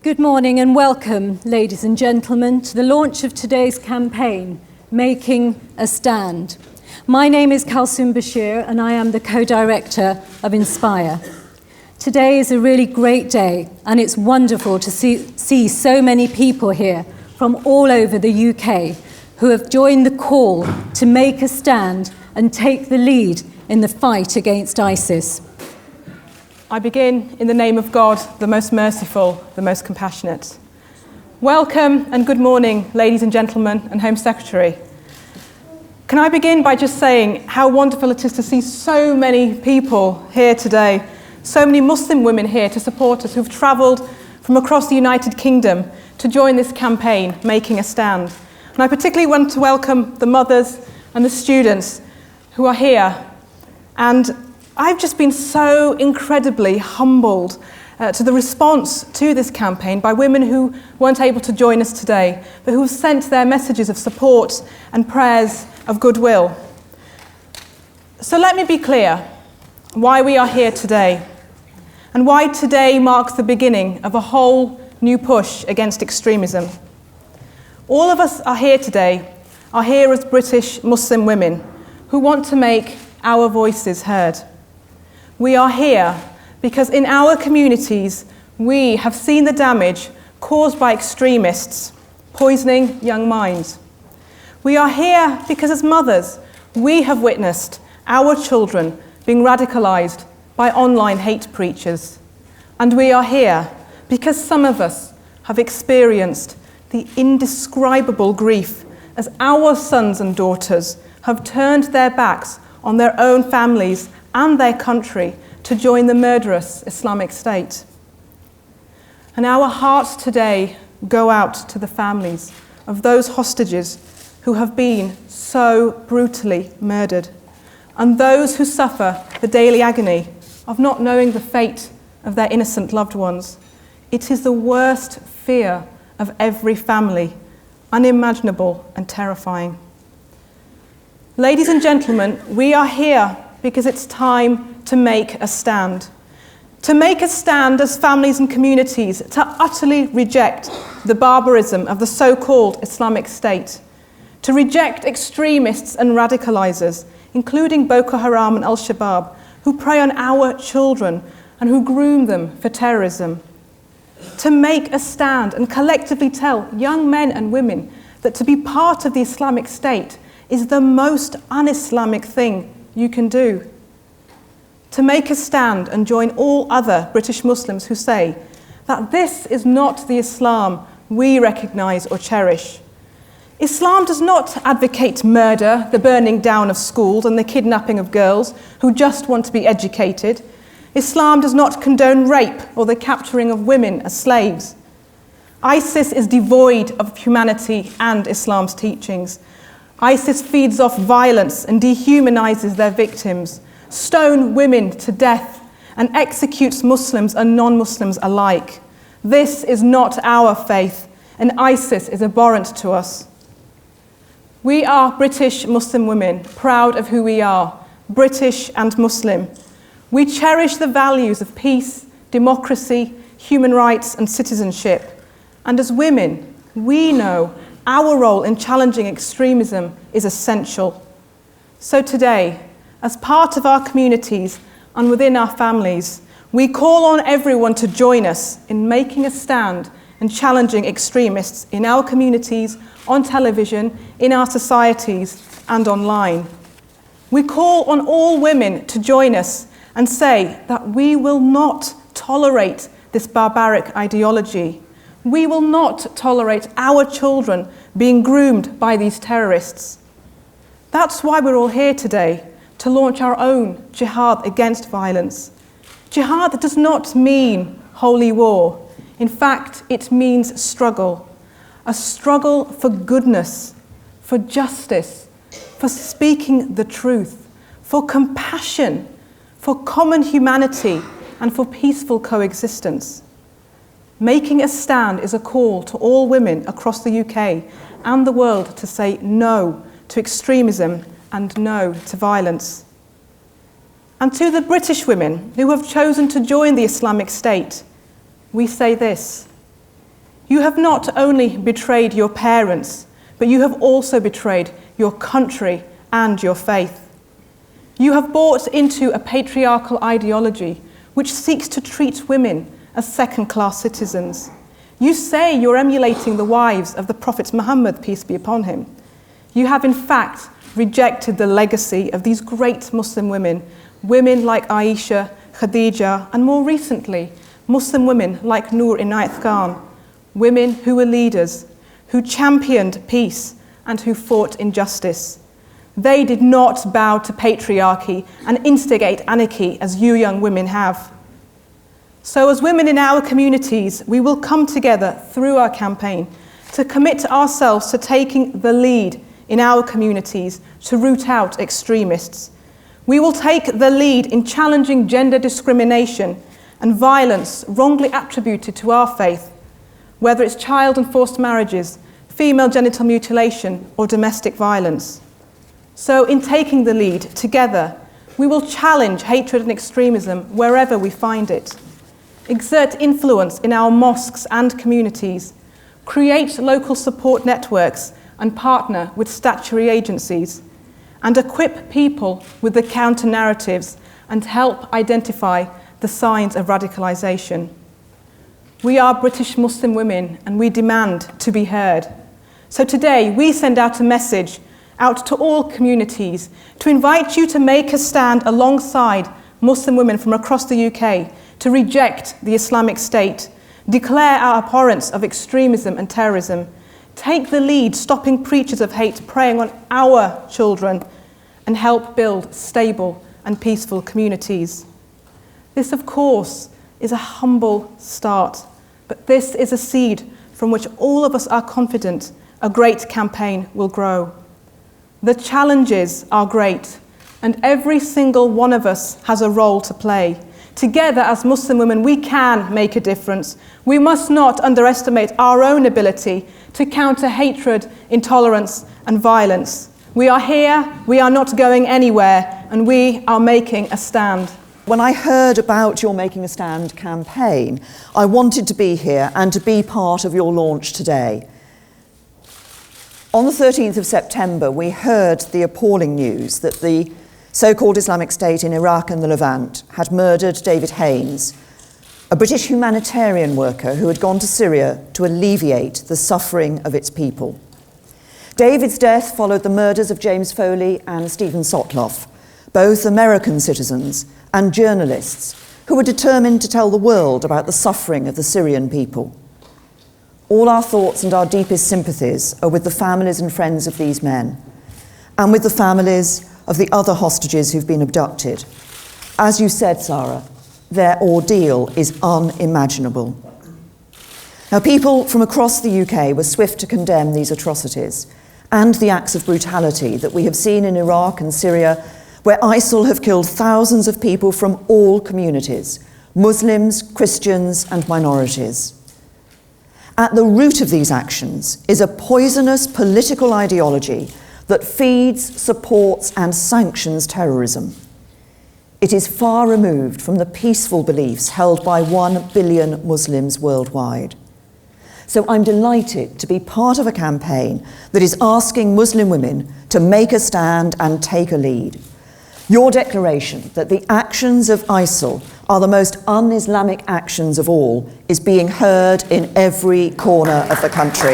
Good morning and welcome, ladies and gentlemen, to the launch of today's campaign, Making a Stand. My name is Kalsoum Bashir and I am the co-director of Inspire. Today is a really great day and it's wonderful to see so many people here from all over the UK who have joined the call to make a stand and take the lead in the fight against ISIS. I begin in the name of God, the most merciful, the most compassionate. Welcome and good morning, ladies and gentlemen, and Home Secretary. Can I begin by just saying how wonderful it is to see so many people here today, so many Muslim women here to support us who've travelled from across the United Kingdom to join this campaign, Making a Stand. And I particularly want to welcome the mothers and the students who are here. And I've just been so incredibly humbled to the response to this campaign by women who weren't able to join us today, but who have sent their messages of support and prayers of goodwill. So let me be clear why we are here today, and why today marks the beginning of a whole new push against extremism. All of us are here today, are here as British Muslim women who want to make our voices heard. We are here because in our communities, we have seen the damage caused by extremists poisoning young minds. We are here because as mothers, we have witnessed our children being radicalised by online hate preachers. And we are here because some of us have experienced the indescribable grief as our sons and daughters have turned their backs on their own families and their country to join the murderous Islamic State. And our hearts today go out to the families of those hostages who have been so brutally murdered, and those who suffer the daily agony of not knowing the fate of their innocent loved ones. It is the worst fear of every family, unimaginable and terrifying. Ladies and gentlemen, we are here because it's time to make a stand. To make a stand as families and communities to utterly reject the barbarism of the so-called Islamic State. To reject extremists and radicalisers, including Boko Haram and Al-Shabaab, who prey on our children and who groom them for terrorism. To make a stand and collectively tell young men and women that to be part of the Islamic State is the most un-Islamic thing you can do. To make a stand and join all other British Muslims who say that this is not the Islam we recognise or cherish. Islam does not advocate murder, the burning down of schools and the kidnapping of girls who just want to be educated. Islam does not condone rape or the capturing of women as slaves. ISIS is devoid of humanity and Islam's teachings. ISIS feeds off violence and dehumanises their victims, stones women to death, and executes Muslims and non-Muslims alike. This is not our faith, and ISIS is abhorrent to us. We are British Muslim women, proud of who we are, British and Muslim. We cherish the values of peace, democracy, human rights, and citizenship. And as women, we know our role in challenging extremism is essential. So today, as part of our communities and within our families, we call on everyone to join us in making a stand and challenging extremists in our communities, on television, in our societies, and online. We call on all women to join us and say that we will not tolerate this barbaric ideology. We will not tolerate our children being groomed by these terrorists. That's why we're all here today, to launch our own jihad against violence. Jihad does not mean holy war. In fact, it means struggle. A struggle for goodness, for justice, for speaking the truth, for compassion, for common humanity, and for peaceful coexistence. Making a stand is a call to all women across the UK and the world to say no to extremism and no to violence. And to the British women who have chosen to join the Islamic State, we say this: You have not only betrayed your parents, but you have also betrayed your country and your faith. You have bought into a patriarchal ideology which seeks to treat women as second-class citizens. You say you're emulating the wives of the Prophet Muhammad, peace be upon him. You have in fact rejected the legacy of these great Muslim women, women like Aisha, Khadija, and more recently, Muslim women like Noor Inayat Khan, women who were leaders, who championed peace and who fought injustice. They did not bow to patriarchy and instigate anarchy as you young women have. So as women in our communities, we will come together through our campaign to commit ourselves to taking the lead in our communities to root out extremists. We will take the lead in challenging gender discrimination and violence wrongly attributed to our faith, whether it's child and forced marriages, female genital mutilation, or domestic violence. So in taking the lead together, we will challenge hatred and extremism wherever we find it, exert influence in our mosques and communities, create local support networks and partner with statutory agencies, and equip people with the counter-narratives and help identify the signs of radicalisation. We are British Muslim women and we demand to be heard. So today we send out a message out to all communities to invite you to make a stand alongside Muslim women from across the UK to reject the Islamic State, declare our abhorrence of extremism and terrorism, take the lead stopping preachers of hate preying on our children, and help build stable and peaceful communities. This, of course, is a humble start, but this is a seed from which all of us are confident a great campaign will grow. The challenges are great, and every single one of us has a role to play. Together as Muslim women, we can make a difference. We must not underestimate our own ability to counter hatred, intolerance, and violence. We are here, we are not going anywhere, and we are making a stand. When I heard about your Making a Stand campaign, I wanted to be here and to be part of your launch today. On the 13th of September, we heard the appalling news that the so-called Islamic State in Iraq and the Levant had murdered David Haines, a British humanitarian worker who had gone to Syria to alleviate the suffering of its people. David's death followed the murders of James Foley and Stephen Sotloff, both American citizens and journalists who were determined to tell the world about the suffering of the Syrian people. All our thoughts and our deepest sympathies are with the families and friends of these men, and with the families of the other hostages who've been abducted. As you said, Sara, their ordeal is unimaginable. Now, people from across the UK were swift to condemn these atrocities and the acts of brutality that we have seen in Iraq and Syria, where ISIL have killed thousands of people from all communities, Muslims, Christians, and minorities. At the root of these actions is a poisonous political ideology that feeds, supports, and sanctions terrorism. It is far removed from the peaceful beliefs held by 1 billion Muslims worldwide. So I'm delighted to be part of a campaign that is asking Muslim women to make a stand and take a lead. Your declaration that the actions of ISIL are the most un-Islamic actions of all is being heard in every corner of the country.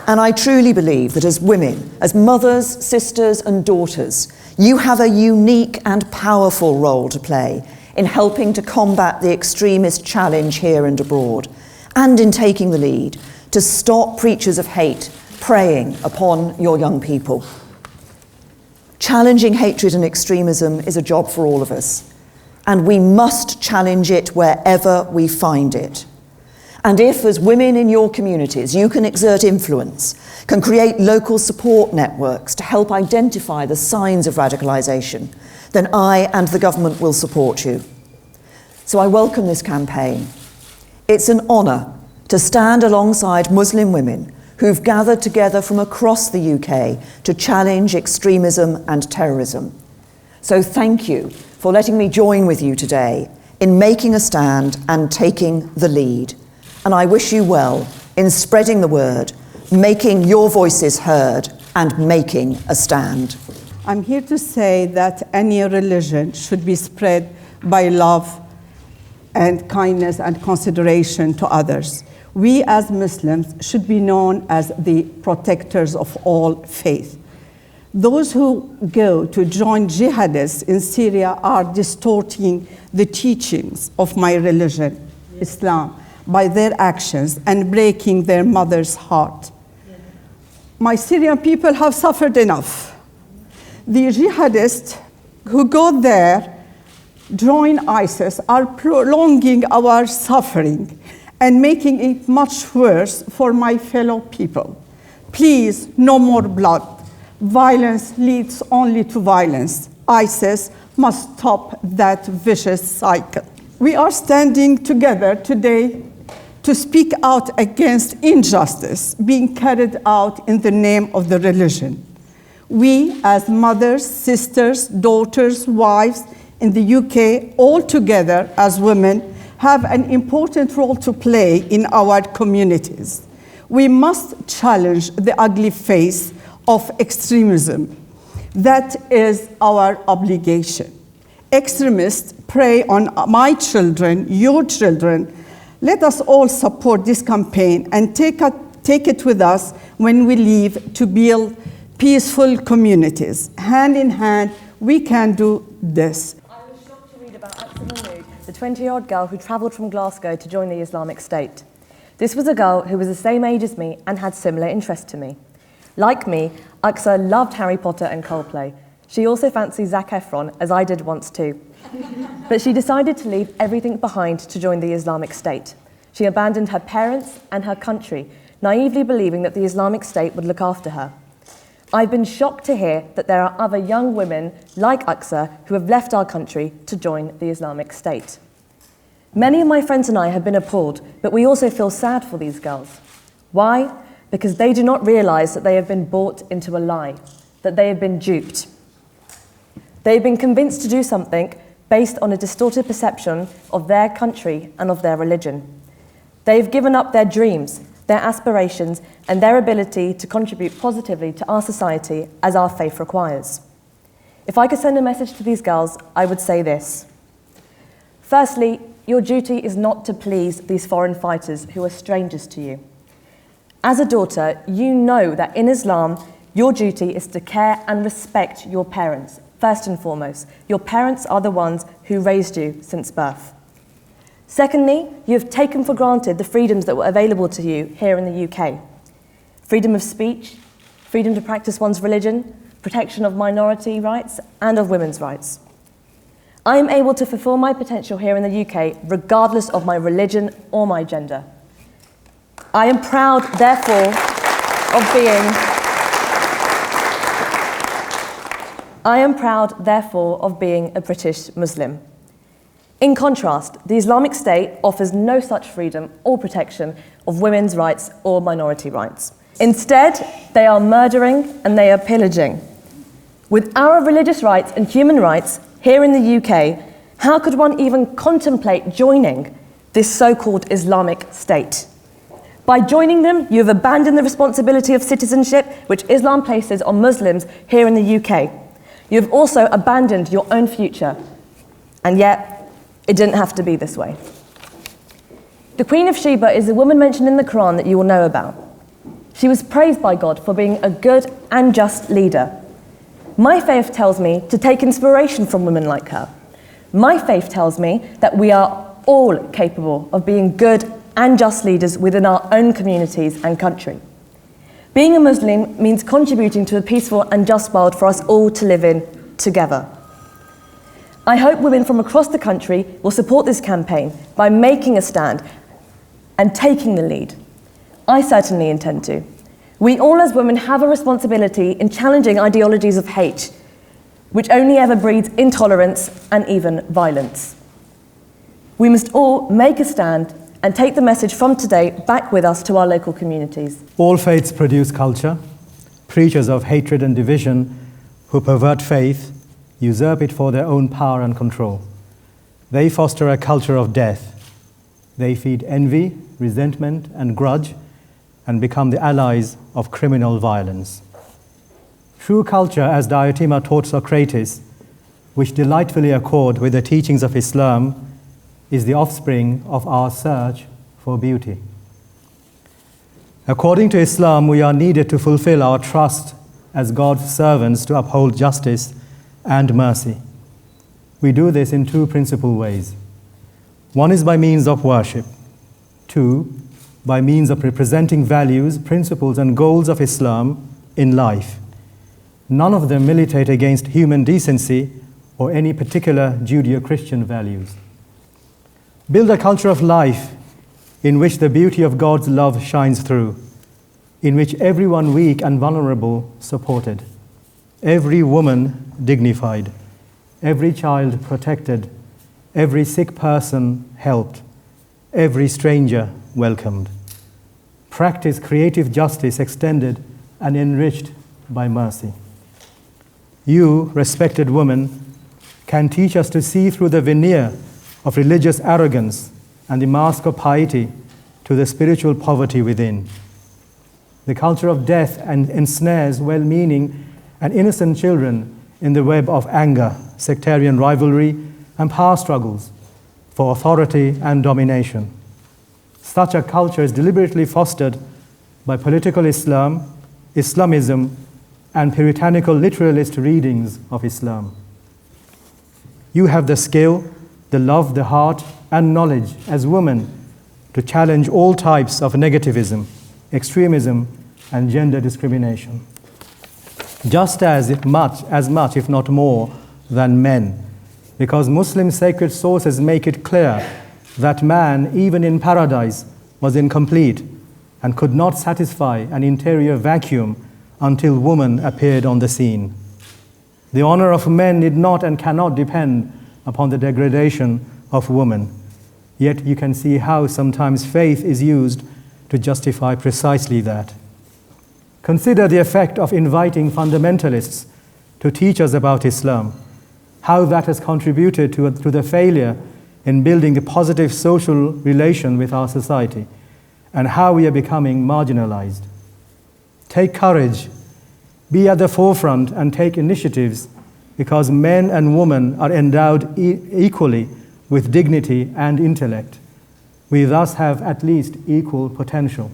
And I truly believe that as women, as mothers, sisters, and daughters, you have a unique and powerful role to play in helping to combat the extremist challenge here and abroad, and in taking the lead to stop preachers of hate preying upon your young people. Challenging hatred and extremism is a job for all of us, and we must challenge it wherever we find it. And if, as women in your communities, you can exert influence, can create local support networks to help identify the signs of radicalisation, then I and the government will support you. So I welcome this campaign. It's an honour to stand alongside Muslim women who've gathered together from across the UK to challenge extremism and terrorism. So thank you for letting me join with you today in making a stand and taking the lead. and I wish you well in spreading the word, making your voices heard, and making a stand. I'm here to say that any religion should be spread by love and kindness and consideration to others. We as Muslims should be known as the protectors of all faith. Those who go to join jihadists in Syria are distorting the teachings of my religion, Islam, by their actions and breaking their mother's heart. My Syrian people have suffered enough. The jihadists who go there, join ISIS, are prolonging our suffering and making it much worse for my fellow people. Please, no more blood. Violence leads only to violence. ISIS must stop that vicious cycle. We are standing together today to speak out against injustice being carried out in the name of the religion. We, as mothers, sisters, daughters, wives in the UK, all together as women, have an important role to play in our communities. We must challenge the ugly face of extremism. That is our obligation. Extremists prey on my children, your children. Let us all support this campaign and take it with us when we leave to build peaceful communities. Hand in hand, we can do this. I was shocked to read about Aksa Mahmood, the 20-year-old girl who travelled from Glasgow to join the Islamic State. This was a girl who was the same age as me and had similar interests to me. Like me, Aksa loved Harry Potter and Coldplay. She also fancied Zac Efron, as I did once too. But she decided to leave everything behind to join the Islamic State. She abandoned her parents and her country, naively believing that the Islamic State would look after her. I've been shocked to hear that there are other young women like Aksa who have left our country to join the Islamic State. Many of my friends and I have been appalled, but we also feel sad for these girls. Why? Because they do not realise that they have been bought into a lie, that they have been duped. They have been convinced to do something based on a distorted perception of their country and of their religion. They have given up their dreams, their aspirations, and their ability to contribute positively to our society as our faith requires. If I could send a message to these girls, I would say this. Firstly, your duty is not to please these foreign fighters who are strangers to you. As a daughter, you know that in Islam, your duty is to care and respect your parents, first and foremost. Your parents are the ones who raised you since birth. Secondly, you have taken for granted the freedoms that were available to you here in the UK. Freedom of speech, freedom to practice one's religion, protection of minority rights, and of women's rights. I am able to fulfill my potential here in the UK regardless of my religion or my gender. I am proud, therefore, of being a British Muslim. In contrast, the Islamic State offers no such freedom or protection of women's rights or minority rights. Instead, they are murdering and they are pillaging. With our religious rights and human rights here in the UK, how could one even contemplate joining this so-called Islamic State? By joining them, you have abandoned the responsibility of citizenship which Islam places on Muslims here in the UK. You have also abandoned your own future. And yet, it didn't have to be this way. The Queen of Sheba is a woman mentioned in the Quran that you will know about. She was praised by God for being a good and just leader. My faith tells me to take inspiration from women like her. My faith tells me that we are all capable of being good and just leaders within our own communities and country. Being a Muslim means contributing to a peaceful and just world for us all to live in together. I hope women from across the country will support this campaign by making a stand and taking the lead. I certainly intend to. We all as women have a responsibility in challenging ideologies of hate, which only ever breeds intolerance and even violence. We must all make a stand and take the message from today back with us to our local communities. All faiths produce culture, preachers of hatred and division who pervert faith, usurp it for their own power and control. They foster a culture of death. They feed envy, resentment, and grudge, and become the allies of criminal violence. True culture, as Diotima taught Socrates, which delightfully accord with the teachings of Islam, is the offspring of our search for beauty. According to Islam, we are needed to fulfill our trust as God's servants to uphold justice and mercy. We do this in two principal ways. One is by means of worship. Two, by means of representing values, principles, and goals of Islam in life. None of them militate against human decency or any particular Judeo-Christian values. Build a culture of life in which the beauty of God's love shines through, in which everyone weak and vulnerable supported, every woman dignified, every child protected, every sick person helped, every stranger welcomed. Practice creative justice extended and enriched by mercy. You, respected woman, can teach us to see through the veneer of religious arrogance and the mask of piety to the spiritual poverty within. The culture of death ensnares well-meaning and innocent children in the web of anger, sectarian rivalry, and power struggles for authority and domination. Such a culture is deliberately fostered by political Islam, Islamism, and puritanical literalist readings of Islam. You have the skill, the love, the heart, and knowledge as women to challenge all types of negativism, extremism, and gender discrimination. Just as much, if not more, than men, because Muslim sacred sources make it clear that man, even in paradise, was incomplete and could not satisfy an interior vacuum until woman appeared on the scene. The honor of men did not and cannot depend upon the degradation of woman. Yet you can see how sometimes faith is used to justify precisely that. Consider the effect of inviting fundamentalists to teach us about Islam, how that has contributed to the failure in building a positive social relation with our society, and how we are becoming marginalized. Take courage, be at the forefront and take initiatives, because men and women are endowed equally with dignity and intellect. We thus have at least equal potential.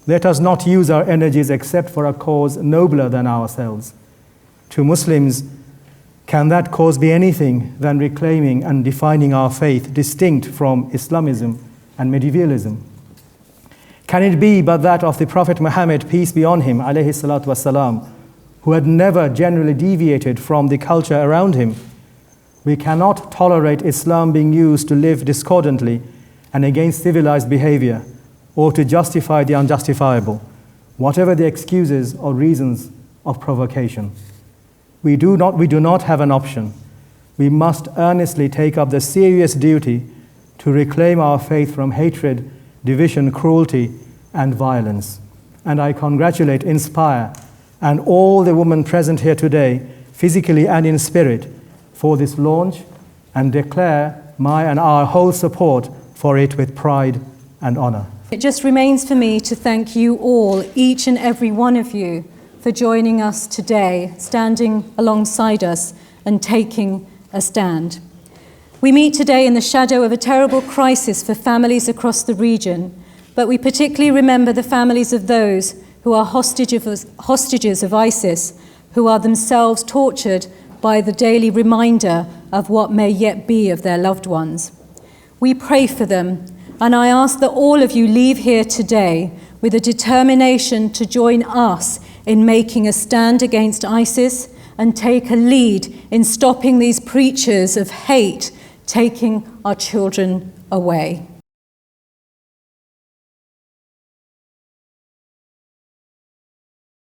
Let us not use our energies except for a cause nobler than ourselves. To Muslims, can that cause be anything than reclaiming and defining our faith distinct from Islamism and medievalism? Can it be but that of the Prophet Muhammad, peace be on him, alayhi salatu wasalam, who had never generally deviated from the culture around him? We cannot tolerate Islam being used to live discordantly and against civilized behavior, or to justify the unjustifiable, whatever the excuses or reasons of provocation. We do not have an option. We must earnestly take up the serious duty to reclaim our faith from hatred, division, cruelty, and violence. And I congratulate, inspire, and all the women present here today, physically and in spirit, for this launch, and declare my and our whole support for it with pride and honor. It just remains for me to thank you all, each and every one of you, for joining us today, standing alongside us and taking a stand. We meet today in the shadow of a terrible crisis for families across the region, but we particularly remember the families of those who are hostages of ISIS, who are themselves tortured by the daily reminder of what may yet be of their loved ones. We pray for them, and I ask that all of you leave here today with a determination to join us in making a stand against ISIS and take a lead in stopping these preachers of hate taking our children away.